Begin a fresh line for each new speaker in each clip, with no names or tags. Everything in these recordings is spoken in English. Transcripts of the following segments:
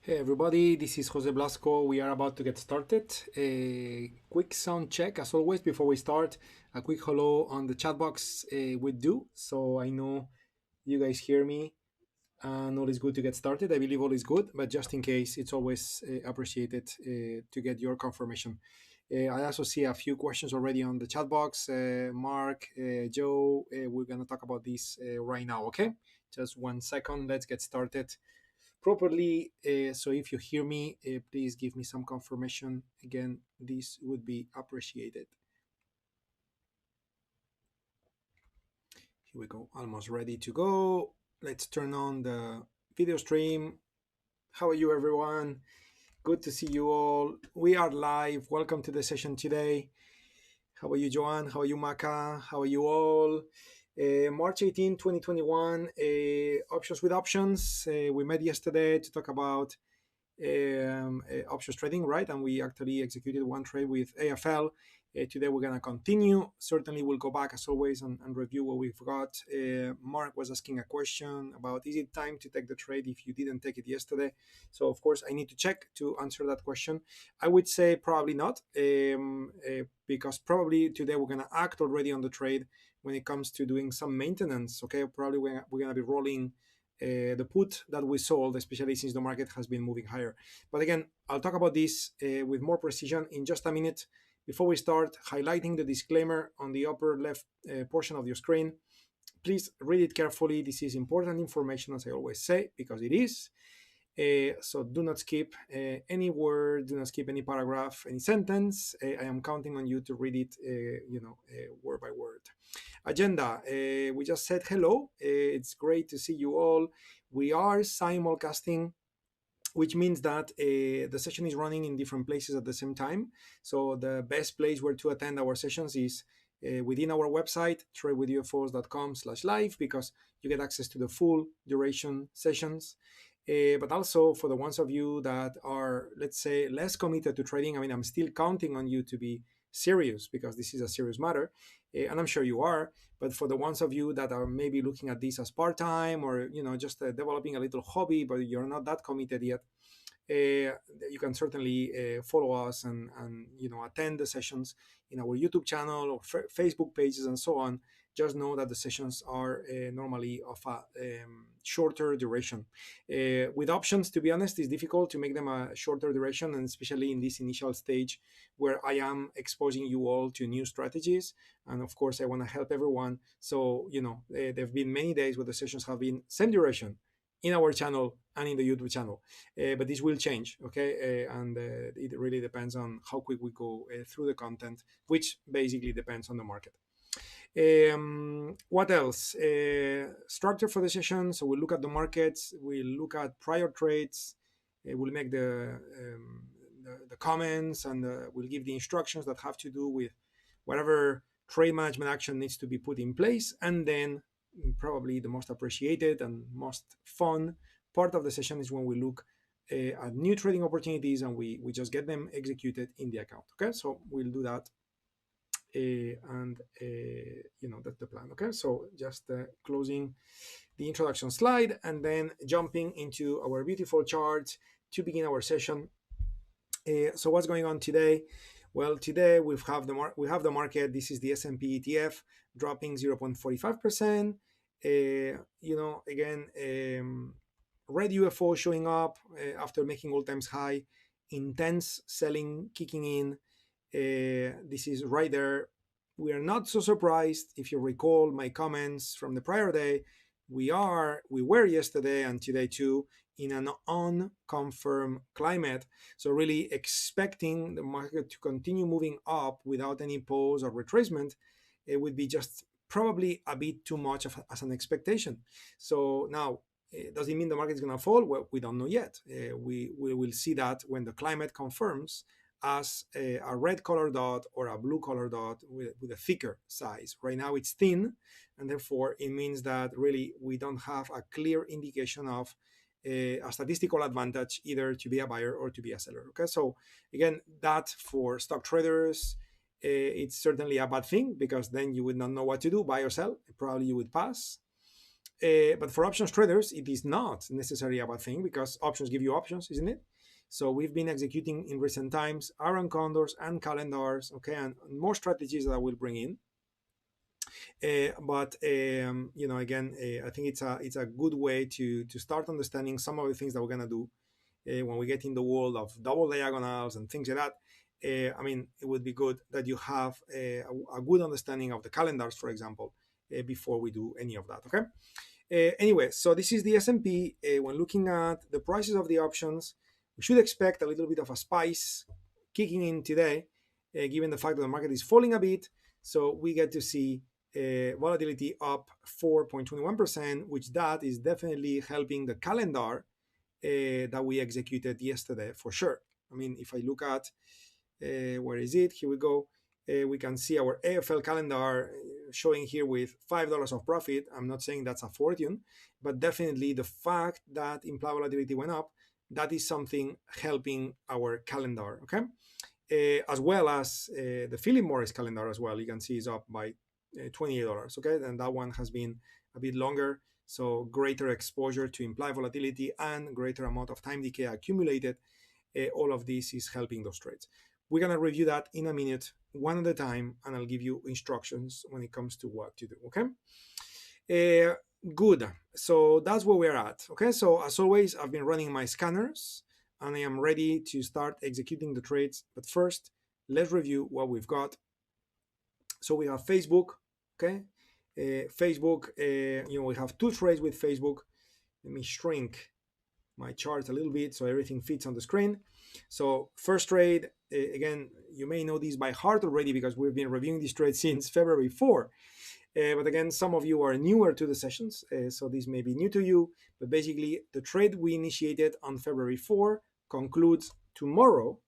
Hey everybody, this is Jose Blasco. We are about to get started. A quick sound check as always before we start. A quick hello on the chat box would do, so I know you guys hear me and all is good to get started. I believe all is good, but just in case, it's always appreciated to get your confirmation. I also see a few questions already on the chat box. Mark, Joe, we're going to talk about this right now, okay? Just 1 second, let's get started properly. So if you hear me, please give me some confirmation. Again, this would be appreciated. Here we go, almost ready to go. Let's turn on the video stream. How are you, everyone? Good to see you all. We are live. Welcome to the session today. How are you, Joanne? How are you, Maka? How are you all? March 18, 2021, options with options. We met yesterday to talk about options trading, right? And we actually executed one trade with AFL. Today we're going to continue. Certainly we'll go back as always and review what we've got. Mark was asking a question about, is it time to take the trade if you didn't take it yesterday? So of course I need to check to answer that question. I would say probably not, because probably today we're going to act already on the trade when it comes to doing some maintenance. Okay, probably we're going to be rolling the put that we sold, especially since the market has been moving higher. But again, I'll talk about this with more precision in just a minute. Before we start, highlighting the disclaimer on the upper left portion of your screen. Please read it carefully. This is important information, as I always say, because it is. So do not skip any word, do not skip any paragraph, any sentence. I am counting on you to read it, word by word. Agenda. We just said hello. It's great to see you all. We are simulcasting, which means that the session is running in different places at the same time. So the best place where to attend our sessions is within our website, tradewithufos.com/live, because you get access to the full duration sessions. But also for the ones of you that are, let's say, less committed to trading, I mean, I'm still counting on you to be serious because this is a serious matter, and I'm sure you are. But for the ones of you that are maybe looking at this as part-time, or just developing a little hobby, but you're not that committed yet, you can certainly follow us and attend the sessions in our YouTube channel or Facebook pages and so on. Just know that the sessions are normally of a shorter duration. With options, to be honest, it's difficult to make them a shorter duration, and especially in this initial stage where I am exposing you all to new strategies. And of course, I want to help everyone. So, there have been many days where the sessions have been same duration in our channel and in the YouTube channel. But this will change, okay? And it really depends on how quick we go through the content, which basically depends on the market. What else? Structure for the session. So we'll look at the markets, we'll look at prior trades, we'll make the comments, and we'll give the instructions that have to do with whatever trade management action needs to be put in place. And then probably the most appreciated and most fun part of the session is when we look at new trading opportunities and we just get them executed in the account. Okay, so we'll do that, and that's the plan. Okay, so just closing the introduction slide and then jumping into our beautiful charts to begin our session. So what's going on today? Well, today we have the market. This is the S&P ETF dropping 0.45%. Again, red UFO showing up after making all times high. Intense selling kicking in. This is right there. We are not so surprised. If you recall my comments from the prior day, we were yesterday and today too in an unconfirmed climate. So really expecting the market to continue moving up without any pause or retracement, it would be just probably a bit too much as an expectation. So now, does it mean the market is going to fall? Well, we don't know yet. We will see that when the climate confirms as a red color dot or a blue color dot with a thicker size. Right now it's thin, and therefore it means that really we don't have a clear indication of a statistical advantage either to be a buyer or to be a seller. Okay, so again, that for stock traders, it's certainly a bad thing because then you would not know what to do, buy or sell. Probably you would pass. But for options traders, it is not necessarily a bad thing because options give you options, isn't it? So we've been executing in recent times Iron Condors and calendars, okay, and more strategies that I will bring in. But again, I think it's a good way to start understanding some of the things that we're gonna do when we get in the world of double diagonals and things like that. I mean, it would be good that you have a good understanding of the calendars, for example, before we do any of that. Okay. Anyway, so this is the S&P. When looking at the prices of the options, we should expect a little bit of a spice kicking in today, given the fact that the market is falling a bit. So we get to see volatility up 4.21%, which that is definitely helping the calendar that we executed yesterday for sure. I mean, if I look at where is it? Here we go. We can see our AFL calendar showing here with $5 of profit. I'm not saying that's a fortune, but definitely the fact that implied volatility went up, that is something helping our calendar, okay? As well as the Philip Morris calendar as well. You can see is up by $28, okay? And that one has been a bit longer, so greater exposure to implied volatility and greater amount of time decay accumulated. All of this is helping those trades. We're going to review that in a minute, one at a time, and I'll give you instructions when it comes to what to do, okay? Good. So that's where we're at, okay? So as always, I've been running my scanners, and I am ready to start executing the trades. But first, let's review what we've got. So we have Facebook, okay? Facebook, we have two trades with Facebook. Let me shrink my chart a little bit so everything fits on the screen. So first trade, again, you may know this by heart already because we've been reviewing this trade since February 4. But again, some of you are newer to the sessions, so this may be new to you. But basically, the trade we initiated on February 4 concludes tomorrow,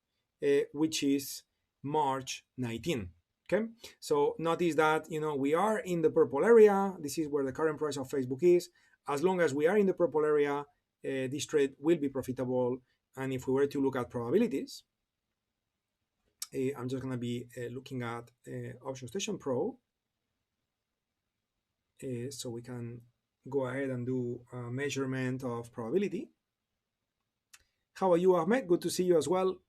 which is March 19. Okay, so notice that we are in the purple area. This is where the current price of Facebook is. As long as we are in the purple area, this trade will be profitable. And if we were to look at probabilities, I'm just going to be looking at OptionStation Pro. So we can go ahead and do a measurement of probability. How are you, Ahmed? Good to see you as well.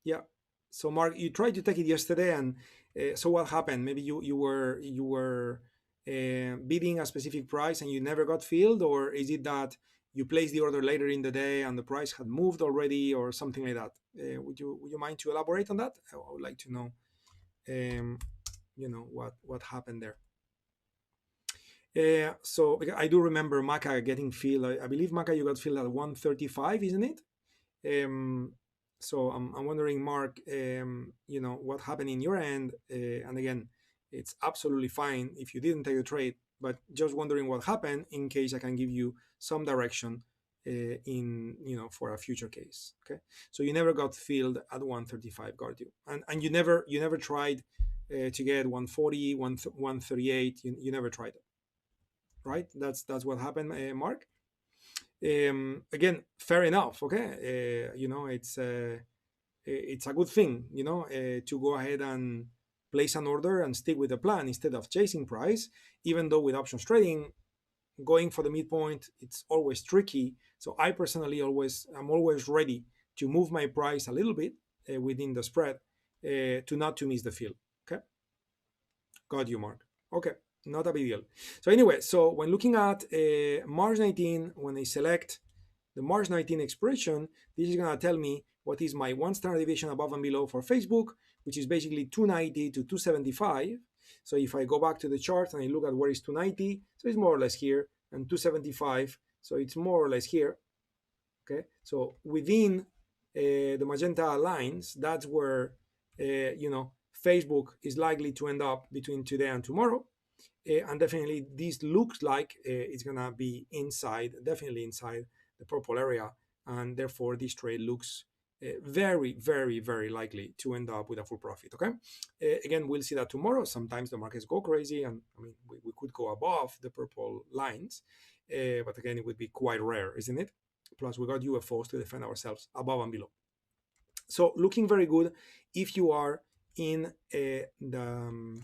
Yeah. So Mark, you tried to take it yesterday, and so what happened? Maybe you were bidding a specific price and you never got filled, or is it that you placed the order later in the day and the price had moved already, or something like that? Would you mind to elaborate on that? I would like to know, what happened there. So I do remember Maca getting filled. I believe Maca, you got filled at 135, isn't it? So I'm wondering, Mark, what happened in your end? And again, it's absolutely fine if you didn't take the trade, but just wondering what happened in case I can give you some direction for a future case. Okay, so you never got filled at 135, got you, and you never tried to get 140, 138. You never tried it, right? That's what happened, Mark. Again, fair enough. Okay, it's a good thing, to go ahead and place an order and stick with the plan instead of chasing price. Even though with options trading, going for the midpoint, it's always tricky. So I personally I'm always ready to move my price a little bit within the spread to not to miss the fill. Okay, got you, Mark. Okay, not a big deal. So anyway, so when looking at March 19, when I select the March 19 expiration, this is going to tell me what is my one standard deviation above and below for Facebook, which is basically 290 to 275. So if I go back to the chart and I look at where is 290, so it's more or less here, and 275, so it's more or less here. Okay, so within the magenta lines, that's where Facebook is likely to end up between today and tomorrow. And definitely this looks like it's gonna be definitely inside the purple area, and therefore this trade looks very, very, very likely to end up with a full profit. Okay, again, we'll see that tomorrow. Sometimes the markets go crazy, and I mean we could go above the purple lines, but again, it would be quite rare, isn't it? Plus, we got UFOs to defend ourselves above and below. So looking very good if you are in the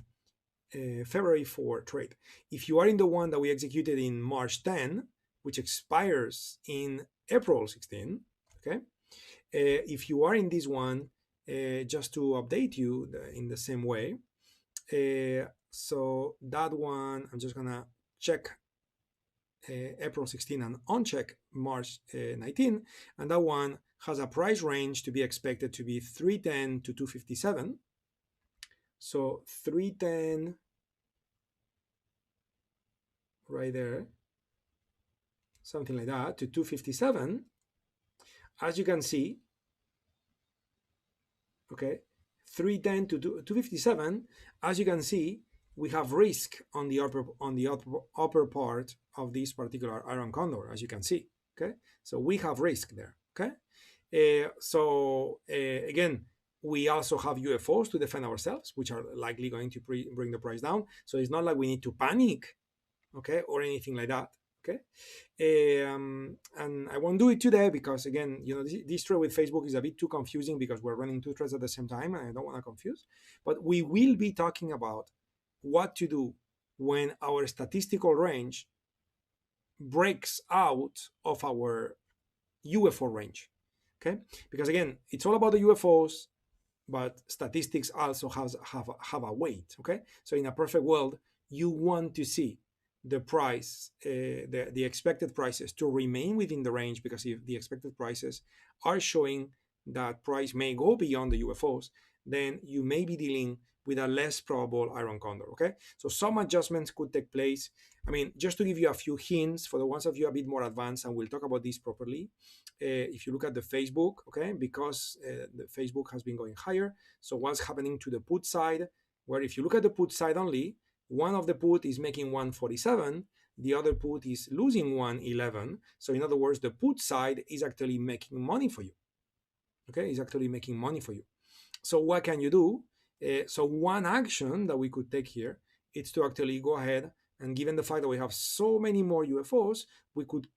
February 4 trade. If you are in the one that we executed in March 10, which expires in April 16, okay? If you are in this one, just to update you in the same way, so that one, I'm just gonna check April 16 and uncheck March 19, and that one has a price range to be expected to be 310 to 257. So 310 right there, something like that, to 257. As you can see, okay, 310 to 257. As you can see, we have risk on the upper part of this particular iron condor, as you can see. Okay, so we have risk there. Okay, again, we also have UFOs to defend ourselves, which are likely going to bring the price down. So it's not like we need to panic, okay, or anything like that. Okay, and I won't do it today because, again, this trade with Facebook is a bit too confusing because we're running two trades at the same time and I don't want to confuse. But we will be talking about what to do when our statistical range breaks out of our UFO range. Okay, because again, it's all about the UFOs, but statistics also have a weight. Okay, so in a perfect world, you want to see the price, the expected prices to remain within the range, because if the expected prices are showing that price may go beyond the UFOs, then you may be dealing with a less probable iron condor. Okay, so some adjustments could take place. I mean, just to give you a few hints for the ones of you a bit more advanced, and we'll talk about this properly. If you look at the Facebook, okay, because the Facebook has been going higher. So what's happening to the put side? Where if you look at the put side only, one of the put is making 147, the other put is losing 111. So in other words, the put side is actually making money for you. Okay, it's actually making money for you. So what can you do? So one action that we could take here is to actually go ahead, and given the fact that we have so many more UFOs, we could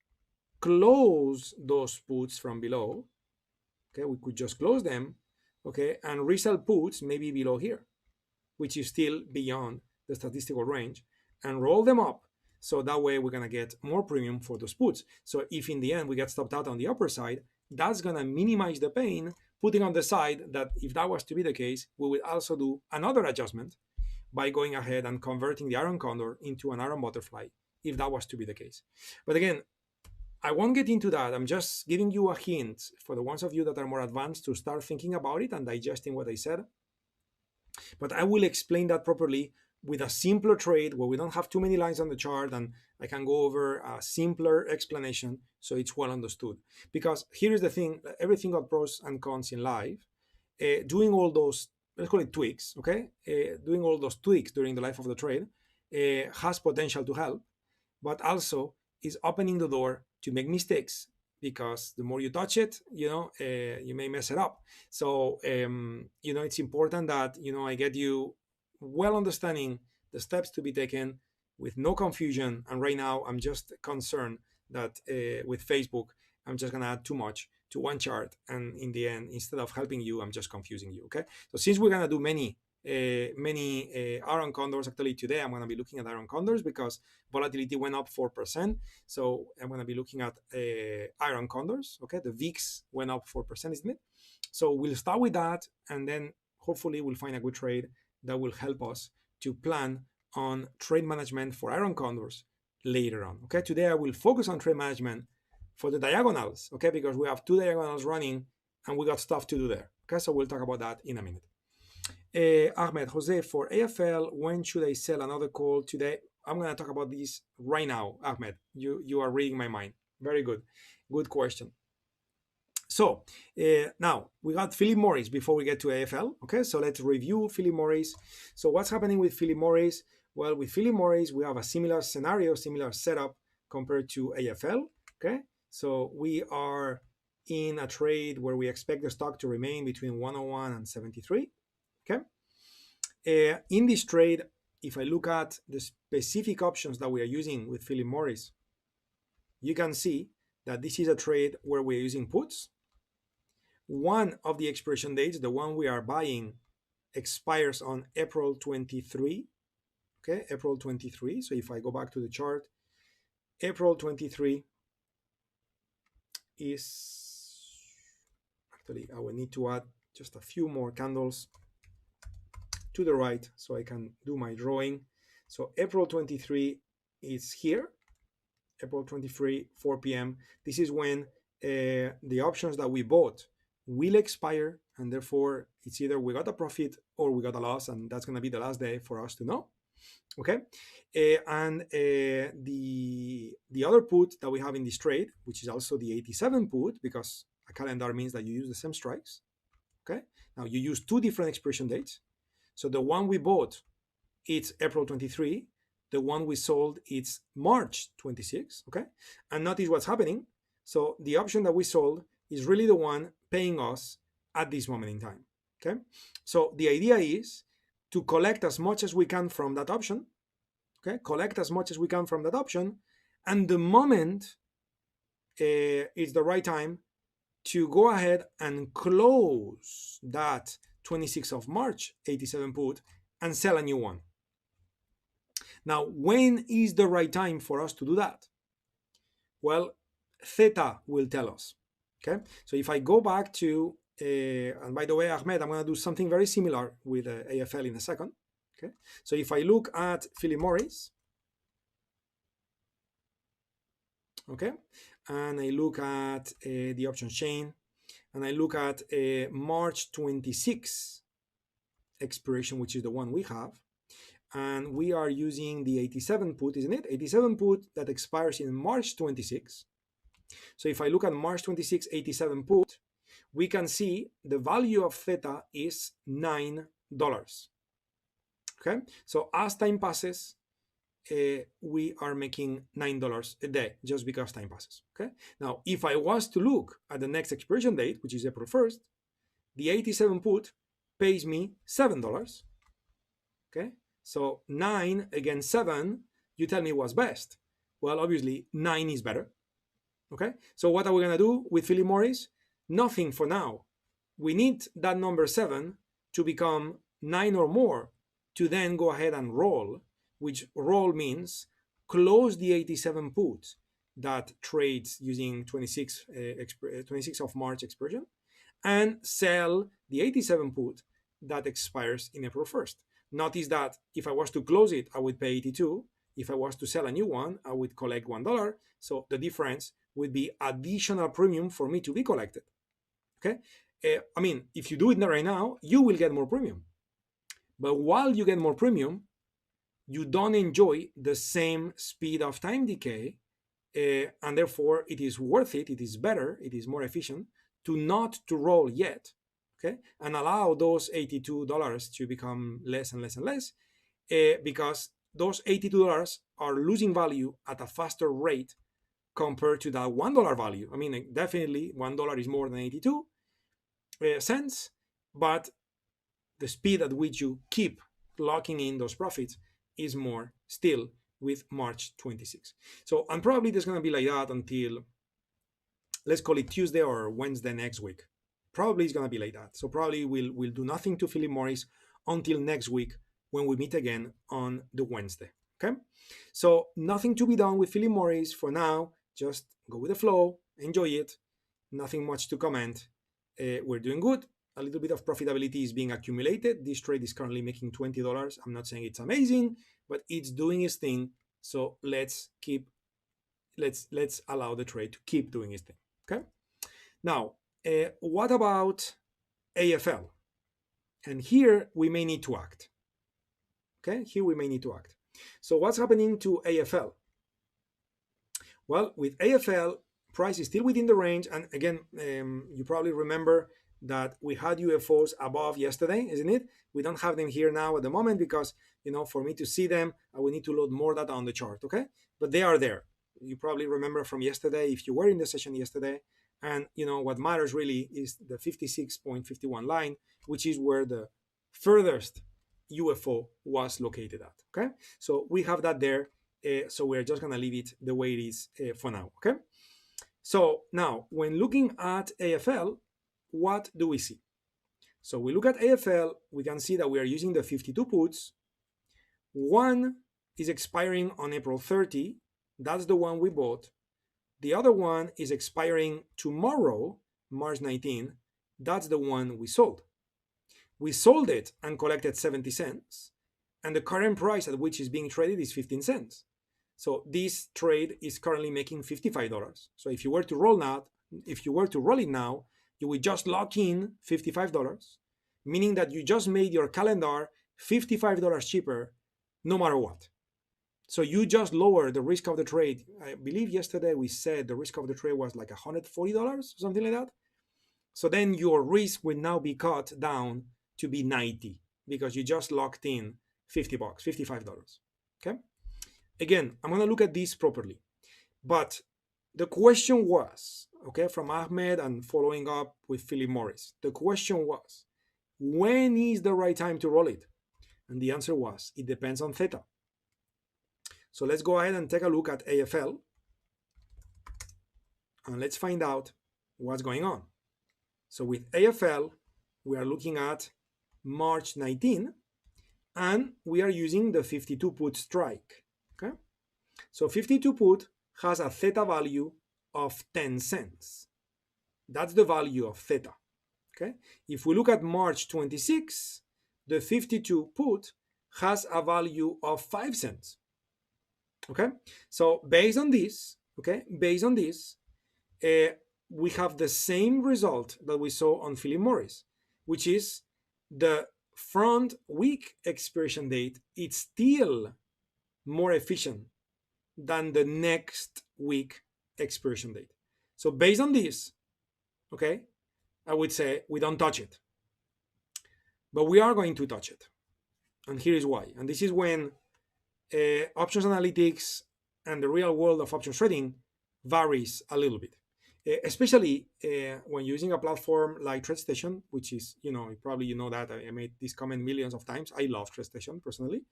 close those puts from below. Okay, we could just close them, okay, and resell puts maybe below here, which is still beyond the statistical range, and roll them up. So that way we're gonna get more premium for those puts. So if in the end we get stopped out on the upper side, that's gonna minimize the pain, putting on the side that if that was to be the case, we will also do another adjustment by going ahead and converting the iron condor into an iron butterfly, if that was to be the case. But again, I won't get into that. I'm just giving you a hint for the ones of you that are more advanced to start thinking about it and digesting what I said. But I will explain that properly with a simpler trade where we don't have too many lines on the chart, and I can go over a simpler explanation so it's well understood. Because here's the thing, everything got pros and cons in life. Doing all those, let's call it tweaks, okay? Doing all those tweaks during the life of the trade has potential to help, but also is opening the door to make mistakes, because the more you touch it, you may mess it up. So, it's important that, I get you well understanding the steps to be taken with no confusion. And right now, I'm just concerned that with Facebook, I'm just going to add too much to one chart. And in the end, instead of helping you, I'm just confusing you. Okay. So since we're going to do many iron condors, actually today I'm going to be looking at iron condors because volatility went up 4%. So I'm going to be looking at iron condors. Okay, the VIX went up 4%, isn't it? So we'll start with that, and then hopefully we'll find a good trade that will help us to plan on trade management for iron condors later on. Okay, today I will focus on trade management for the diagonals. Okay, because we have two diagonals running and we got stuff to do there. Okay, so we'll talk about that in a minute. Ahmed, Jose, for AFL, when should I sell another call today? I'm going to talk about this right now, Ahmed. You are reading my mind. Very good. Good question. So now we got Philip Morris before we get to AFL. Okay, so let's review Philip Morris. So what's happening with Philip Morris? Well, with Philip Morris, we have a similar scenario, similar setup compared to AFL. Okay, so we are in a trade where we expect the stock to remain between 101 and 73. Okay. In this trade, if I look at the specific options that we are using with Philip Morris, you can see that this is a trade where we're using puts. One of the expiration dates, the one we are buying, expires on April 23. Okay, April 23. So if I go back to the chart, April 23 is, actually I will need to add just a few more candles to the right so I can do my drawing. So April 23 is here, April 23, 4 p.m. This is when the options that we bought will expire, and therefore it's either we got a profit or we got a loss, and that's going to be the last day for us to know. Okay, the other put that we have in this trade, which is also the 87 put, because a calendar means that you use the same strikes. Okay, now you use two different expiration dates. So the one we bought, it's April 23. The one we sold, it's March 26. Okay, and notice what's happening. So the option that we sold is really the one paying us at this moment in time. Okay, so the idea is to collect as much as we can from that option. Okay, collect as much as we can from that option, and the moment it's the right time to go ahead and close that 26th of March 87 put and sell a new one. Now, when is the right time for us to do that? Well, theta will tell us. Okay, so if I go back to, and by the way, Ahmed, I'm going to do something very similar with AFL in a second. Okay, so if I look at Philip Morris, okay, and I look at the options chain, and I look at March 26 expiration, which is the one we have, and we are using the 87 put, isn't it? 87 put that expires in March 26. So if I look at March 26, 87 put, we can see the value of theta is $9. Okay, so as time passes, we are making $9 a day just because time passes. Okay, now if I was to look at the next expiration date, which is April 1st, the 87 put pays me $7. Okay, so 9 against 7, you tell me what's best. Well, obviously 9 is better. Okay, so what are we gonna do with Philip Morris? Nothing for now. We need that number 7 to become 9 or more to then go ahead and roll, which roll means close the 87 put that trades using 26 of March expiration, and sell the 87 put that expires in April 1st. Notice that if I was to close it, I would pay 82. If I was to sell a new one, I would collect $1. So the difference would be additional premium for me to be collected. Okay, I mean, if you do it right now, you will get more premium. But while you get more premium, you don't enjoy the same speed of time decay, and therefore it is worth it, it is better, it is more efficient to not to roll yet, okay, and allow those $82 to become less and less and less, because those $82 are losing value at a faster rate compared to that $1 value. I mean, definitely $1 is more than 82 cents, but the speed at which you keep locking in those profits is more still with March 26. So, and probably there's going to be like that until, let's call it Tuesday or Wednesday next week. Probably it's going to be like that. So probably we'll do nothing to Philip Morris until next week when we meet again on the Wednesday. Okay, so nothing to be done with Philip Morris for now. Just go with the flow, enjoy it. Nothing much to comment. We're doing good. A little bit of profitability is being accumulated. This trade is currently making $20. I'm not saying it's amazing, but it's doing its thing. So let's allow the trade to keep doing its thing. Okay. Now, what about AFL? And here we may need to act. Okay, here we may need to act. So what's happening to AFL? Well, with AFL, price is still within the range. And again, you probably remember that we had UFOs above yesterday, isn't it? We don't have them here now at the moment because, for me to see them, I will need to load more data on the chart, okay? But they are there. You probably remember from yesterday, if you were in the session yesterday, and what matters really is the 56.51 line, which is where the furthest UFO was located at, okay? So we have that there. So we're just gonna leave it the way it is for now, okay? So now, when looking at AFL, what do we see? So we look at AFL, we can see that we are using the 52 puts. One is expiring on April 30. That's the one we bought. The other one is expiring tomorrow, March 19. That's the one we sold. We sold it and collected 70 cents. And the current price at which it's being traded is 15 cents. So this trade is currently making $55. So if you were to roll it now, you would just lock in $55, meaning that you just made your calendar $55 cheaper no matter what. So you just lower the risk of the trade. I believe yesterday we said the risk of the trade was like $140, something like that. So then your risk will now be cut down to be 90 because you just locked in $50, $55. Okay. Again, I'm going to look at this properly. But the question was, okay, from Ahmed and following up with Philip Morris, the question was, when is the right time to roll it? And the answer was, it depends on theta. So let's go ahead and take a look at AFL. And let's find out what's going on. So with AFL, we are looking at March 19, and we are using the 52 put strike. Okay, so 52 put has a theta value of 10 cents. That's the value of theta. Okay, if we look at March 26, the 52 put has a value of 5 cents. Okay, so based on this, we have the same result that we saw on Philip Morris, which is the front week expiration date. It's still more efficient than the next week expiration date. So based on this, okay, I would say we don't touch it. But we are going to touch it. And here is why. And this is when options analytics and the real world of options trading varies a little bit. Especially when using a platform like TradeStation, which is, probably you know that I made this comment millions of times. I love TradeStation personally.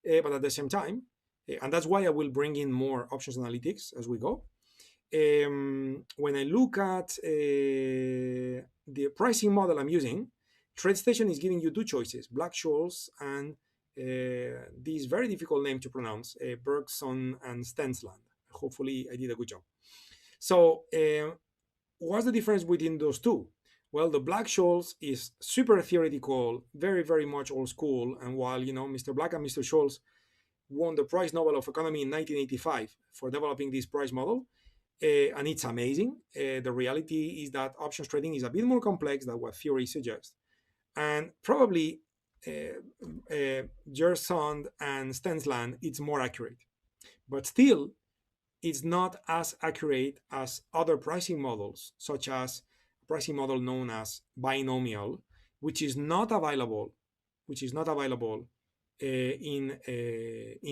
But at the same time, and that's why I will bring in more options analytics as we go. When I look at the pricing model I'm using, TradeStation is giving you two choices, Black-Scholes and this very difficult name to pronounce, Bergson and Stensland. Hopefully I did a good job. So what's the difference between those two? Well, the Black-Scholes is super theoretical, very, very much old school. And while, Mr. Black and Mr. Scholes won the Prize Nobel of Economy in 1985 for developing this price model, and it's amazing. The reality is that options trading is a bit more complex than what theory suggests. And probably Gersond and Stensland, it's more accurate. But still, it's not as accurate as other pricing models, such as a pricing model known as binomial, which is not available in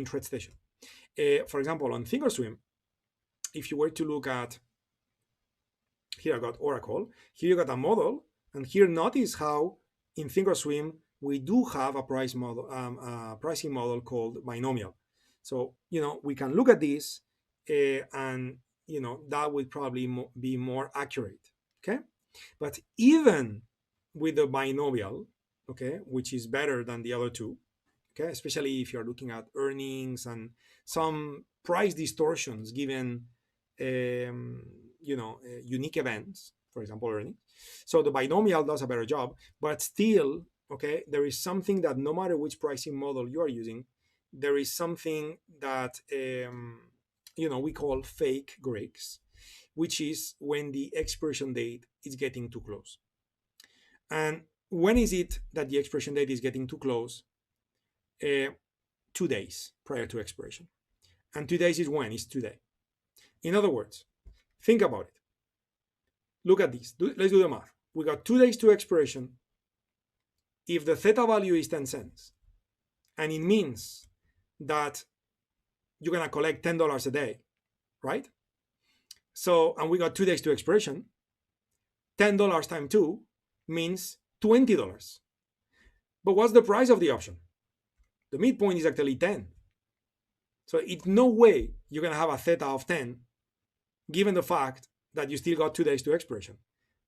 TradeStation. For example, on Thinkorswim, if you were to look at, here I got Oracle, here you got a model, and here notice how in Thinkorswim we do have a pricing model called binomial. So, we can look at this and, that would probably be more accurate, okay? But even with the binomial, okay, which is better than the other two, okay, especially if you're looking at earnings and some price distortions given, unique events, for example, earnings. So the binomial does a better job, but still, okay, there is something that no matter which pricing model you are using, there is something that, we call fake Greeks, which is when the expiration date is getting too close. And when is it that the expiration date is getting too close? 2 days prior to expiration. And 2 days is when? It's today. In other words, think about it. Look at this. Let's do the math. We got 2 days to expiration. If the theta value is 10 cents, and it means that you're going to collect $10 a day, right? So, and we got 2 days to expiration, $10 times 2 means $20. But what's the price of the option? The midpoint is actually 10. So it's no way you're going to have a theta of 10 given the fact that you still got 2 days to expiration.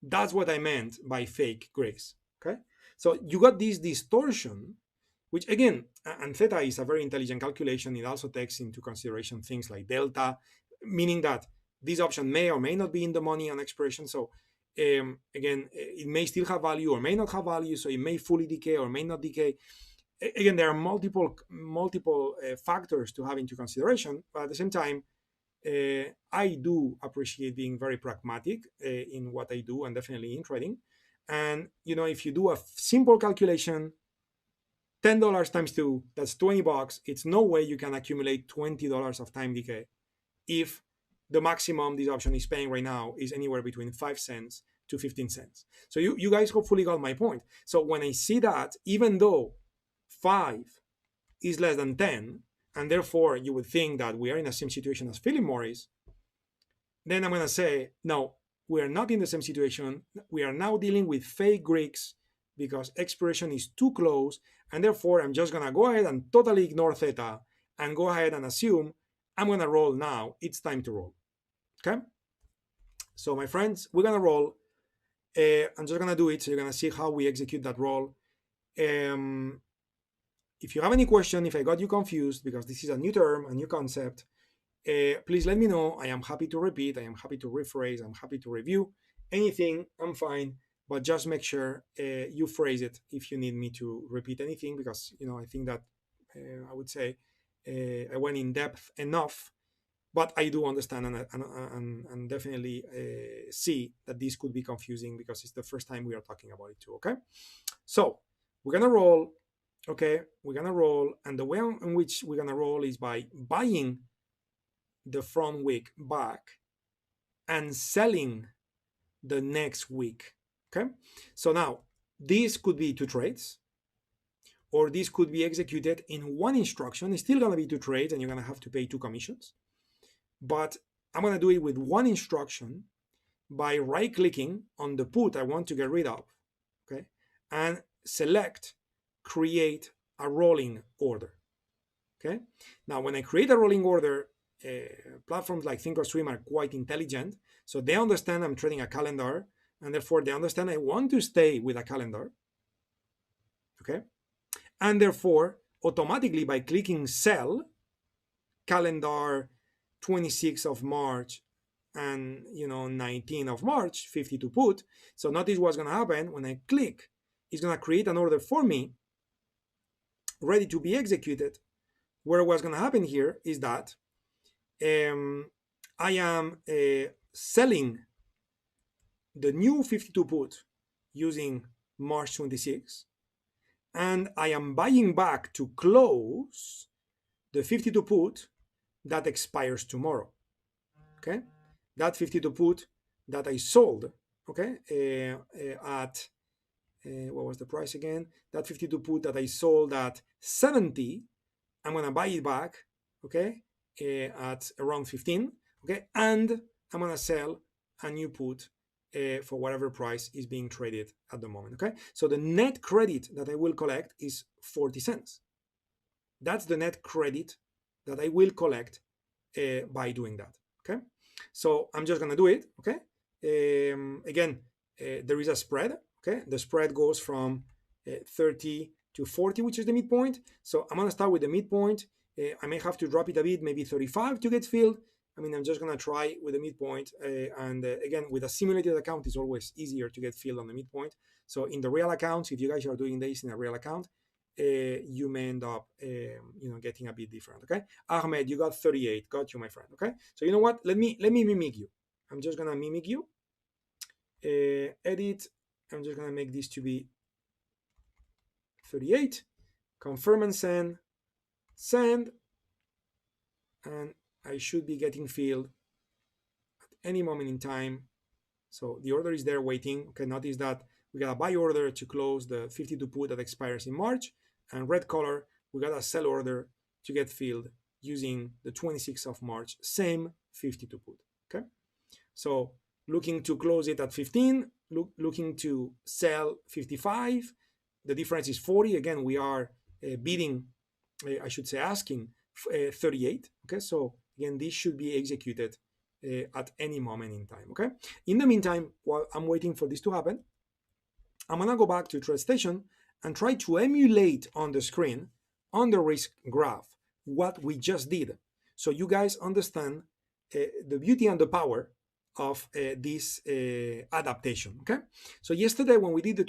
That's what I meant by fake grace, okay? So you got this distortion which again, and theta is a very intelligent calculation. It also takes into consideration things like delta, meaning that this option may or may not be in the money on expiration. So again, it may still have value or may not have value. So it may fully decay or may not decay. Again, there are multiple factors to have into consideration, but at the same time, I do appreciate being very pragmatic in what I do, and definitely in trading. And if you do a simple calculation, $10 times 2, that's $20. It's no way you can accumulate $20 of time decay if the maximum this option is paying right now is anywhere between 5 cents to 15 cents. So you guys hopefully got my point. So when I see that, even though 5 is less than 10, and therefore you would think that we are in the same situation as Philip Morris, then I'm going to say, no, we are not in the same situation. We are now dealing with fake Greeks because expiration is too close, and therefore I'm just going to go ahead and totally ignore theta and go ahead and assume I'm going to roll now. It's time to roll. Okay? So my friends, we're going to roll. I'm just going to do it so you're going to see how we execute that roll. If you have any question, if I got you confused, because this is a new term, a new concept, please let me know. I am happy to repeat. I am happy to rephrase. I'm happy to review anything. I'm fine, but just make sure you phrase it if you need me to repeat anything, because I think that I would say I went in depth enough, but I do understand and definitely see that this could be confusing because it's the first time we are talking about it too. Okay, so we're gonna roll. Okay, we're gonna roll, and the way in which we're gonna roll is by buying the front week back and selling the next week. Okay, so now this could be 2 trades, or this could be executed in 1 instruction. It's still gonna be 2 trades, and you're gonna have to pay 2 commissions. But I'm gonna do it with 1 instruction by right-clicking on the put I want to get rid of. Okay, and select create a rolling order. Okay, now when I create a rolling order, platforms like Thinkorswim are quite intelligent, so they understand I'm trading a calendar, and therefore they understand I want to stay with a calendar. Okay, and therefore automatically by clicking sell calendar 26th of March and 19th of March 52 put, so notice what's going to happen when I click. It's going to create an order for me ready to be executed, where what's going to happen here is that I am selling the new 52 put using March 26, and I am buying back to close the 52 put that expires tomorrow. Okay, that 52 put that I sold, okay, at what was the price again? That 52 put that I sold at 70, I'm gonna buy it back, okay, at around 15, okay, and I'm gonna sell a new put for whatever price is being traded at the moment. Okay, so the net credit that I will collect is 40 cents. That's the net credit that I will collect by doing that. Okay, so I'm just gonna do it. Okay, again, there is a spread. Okay, the spread goes from 30 to 40, which is the midpoint. So I'm gonna start with the midpoint. I may have to drop it a bit, maybe 35 to get filled. I mean, I'm just gonna try with the midpoint, and again, with a simulated account, it's always easier to get filled on the midpoint. So in the real accounts, if you guys are doing this in a real account, you may end up, getting a bit different. Okay, Ahmed, you got 38. Got you, my friend. Okay, so you know what? Let me mimic you. I'm just gonna mimic you. Edit. I'm just gonna make this to be 38. Confirm and send. Send. And I should be getting filled at any moment in time. So the order is there waiting. Okay, notice that we got a buy order to close the 52 put that expires in March, and red color, we got a sell order to get filled using the 26th of March, same 52 put. Okay, so looking to close it at 15, looking to sell 55. The difference is 40. Again, we are bidding, I should say asking 38. Okay, so again, this should be executed at any moment in time. Okay, in the meantime, while I'm waiting for this to happen, I'm gonna go back to TradeStation and try to emulate on the screen, on the risk graph, what we just did. So you guys understand the beauty and the power of this adaptation, okay? So yesterday when we did the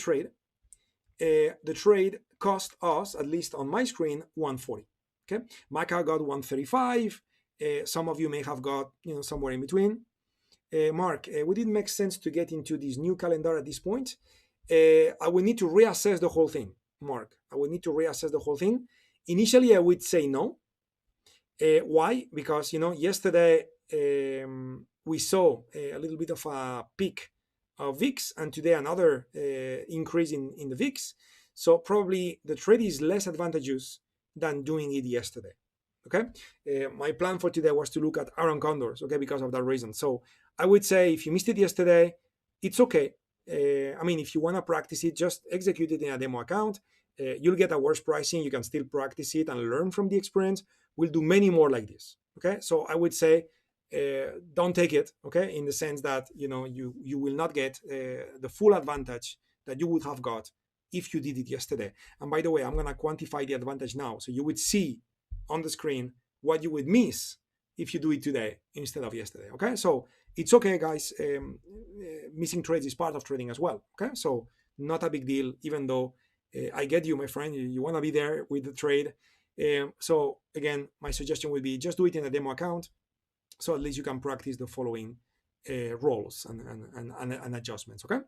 trade cost us, at least on my screen, 140, okay? Micah got 135. Some of you may have got, somewhere in between. Mark, would it make sense to get into this new calendar at this point? I will need to reassess the whole thing, Mark. I will need to reassess the whole thing. Initially, I would say no. Why? Because, yesterday we saw a little bit of a peak of VIX, and today another increase in the VIX. So probably the trade is less advantageous than doing it yesterday. Okay, my plan for today was to look at Iron Condors, okay, because of that reason. So I would say if you missed it yesterday, it's okay. If you want to practice it, just execute it in a demo account. You'll get a worse pricing. You can still practice it and learn from the experience. We'll do many more like this. Okay, so I would say don't take it. Okay, in the sense that you will not get the full advantage that you would have got if you did it yesterday. And by the way, I'm going to quantify the advantage now, so you would see on the screen what you would miss if you do it today instead of yesterday. Okay, so it's okay, guys. Missing trades is part of trading as well. Okay, so not a big deal, even though I get you, my friend. You want to be there with the trade. So again, my suggestion would be just do it in a demo account, so at least you can practice the following roles and adjustments. Okay,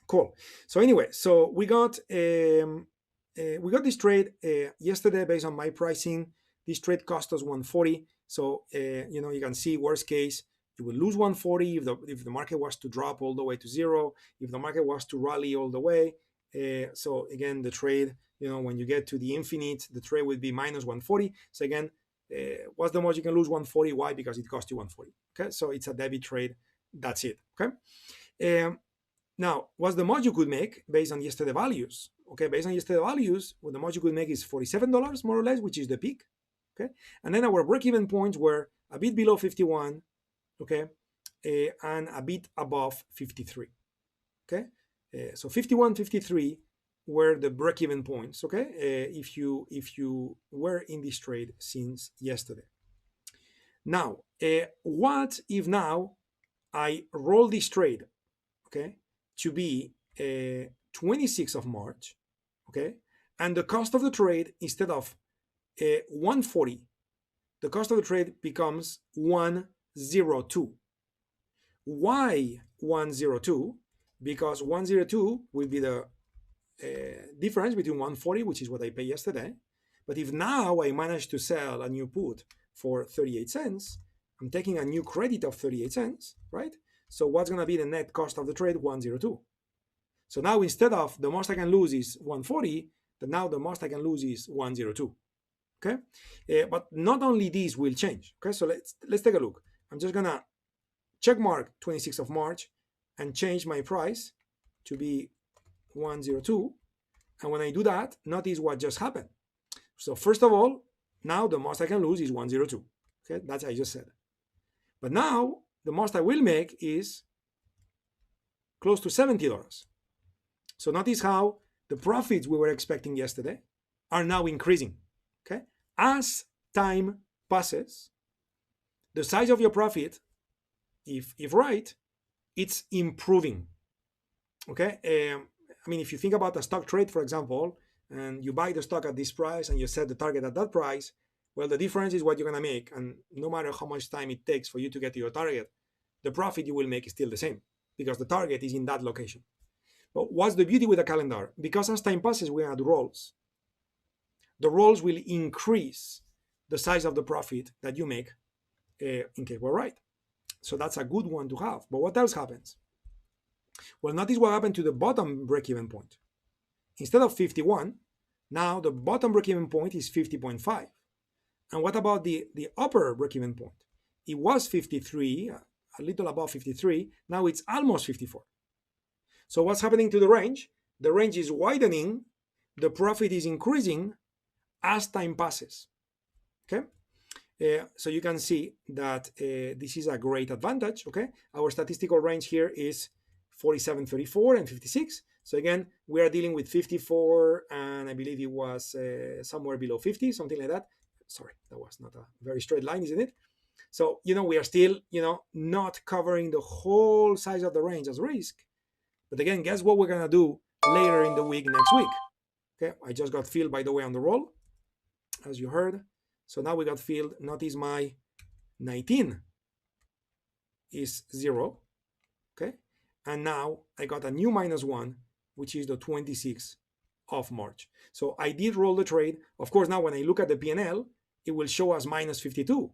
cool. So anyway, so we got this trade yesterday based on my pricing. This trade cost us 140. So you can see worst case you will lose 140 if the market was to drop all the way to zero, if the market was to rally all the way. So again, the trade, when you get to the infinite, the trade will be minus 140. So again, what's the most you can lose? 140. Why? Because it cost you 140. Okay, so it's a debit trade. That's it. Okay. Now, what's the most you could make based on yesterday values? Okay, based on yesterday values, what the most you could make is $47 more or less, which is the peak. Okay, and then our break-even points were a bit below 51. Okay, and a bit above 53. Okay, so 51, 53 were the break-even points. Okay, if you were in this trade since yesterday. Now, what if now I roll this trade? Okay, to be 26th of March. Okay, and the cost of the trade, instead of 140, the cost of the trade becomes 102. Why 102? Because 102 will be the difference between 140, which is what I paid yesterday. But if now I manage to sell a new put for 38 cents, I'm taking a new credit of 38 cents, right? So what's going to be the net cost of the trade? 102. So now instead of the most I can lose is 140, but now the most I can lose is 102. Okay, but not only these will change. Okay, so let's take a look. I'm just gonna check mark 26th of March and change my price to be 102. And when I do that, notice what just happened. So first of all, now the most I can lose is 102. Okay, that's what I just said. But now the most I will make is close to $70. So notice how the profits we were expecting yesterday are now increasing. Okay, as time passes, the size of your profit, if right, it's improving. Okay, if you think about a stock trade, for example, and you buy the stock at this price and you set the target at that price, well, the difference is what you're gonna make, and no matter how much time it takes for you to get to your target, the profit you will make is still the same because the target is in that location. But what's the beauty with a calendar? Because as time passes, we add rolls. The rolls will increase the size of the profit that you make in case we're right. So that's a good one to have. But what else happens? Well, notice what happened to the bottom break-even point. Instead of 51, now the bottom break-even point is 50.5. And what about the upper break-even point? It was 53, a little above 53. Now it's almost 54. So what's happening to the range? The range is widening. The profit is increasing as time passes. Okay, so you can see that this is a great advantage. Okay, our statistical range here is 47.34 and 56. So again, we are dealing with 54, and I believe it was somewhere below 50, something like that. Sorry, that was not a very straight line, isn't it? So, we are still, not covering the whole size of the range as risk. But again, guess what we're going to do later in the week, next week? Okay, I just got filled, by the way, on the roll, as you heard. So now we got filled. Notice my 19 is 0. Okay, and now I got a new -1, which is the 26th of March. So I did roll the trade. Of course, now when I look at the P&L, it will show us -52.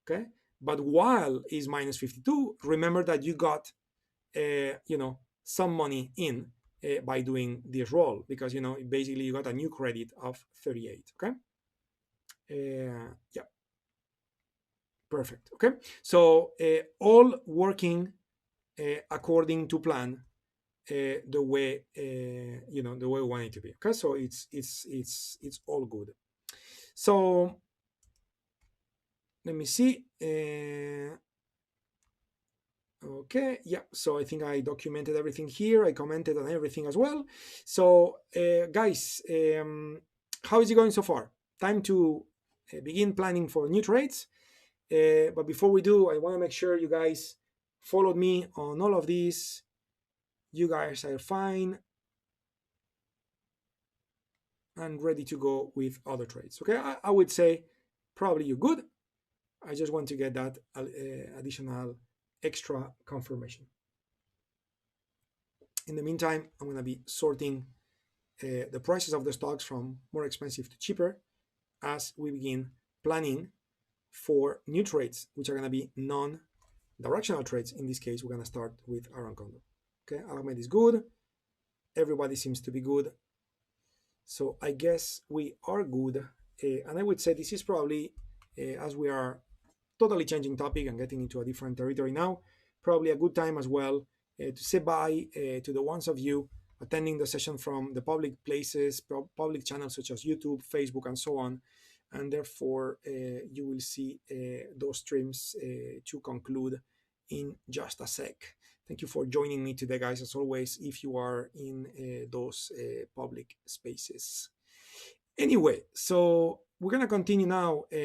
Okay, but while is -52, remember that you got, some money in by doing this roll, because basically you got a new credit of 38. Okay, yeah, perfect. Okay, so all working according to plan, the way the way we want it to be. Okay, so it's all good. So let me see. Okay, yeah, so I think I documented everything here. I commented on everything as well. So guys, how is it going so far? Time to begin planning for new trades. But before we do, I want to make sure you guys followed me on all of these. You guys are fine and ready to go with other trades. Okay, I would say probably you're good. I just want to get that additional extra confirmation. In the meantime, I'm going to be sorting the prices of the stocks from more expensive to cheaper as we begin planning for new trades, which are going to be non-directional trades. In this case, we're going to start with Aaron Kondo. Okay, Ahmed is good. Everybody seems to be good. So I guess we are good. And I would say this is probably, as we are totally changing topic and getting into a different territory now, probably a good time as well to say bye to the ones of you attending the session from the public places, public channels such as YouTube, Facebook, and so on. And therefore, you will see those streams to conclude in just a sec. Thank you for joining me today, guys, as always, if you are in those public spaces. Anyway, so we're going to continue now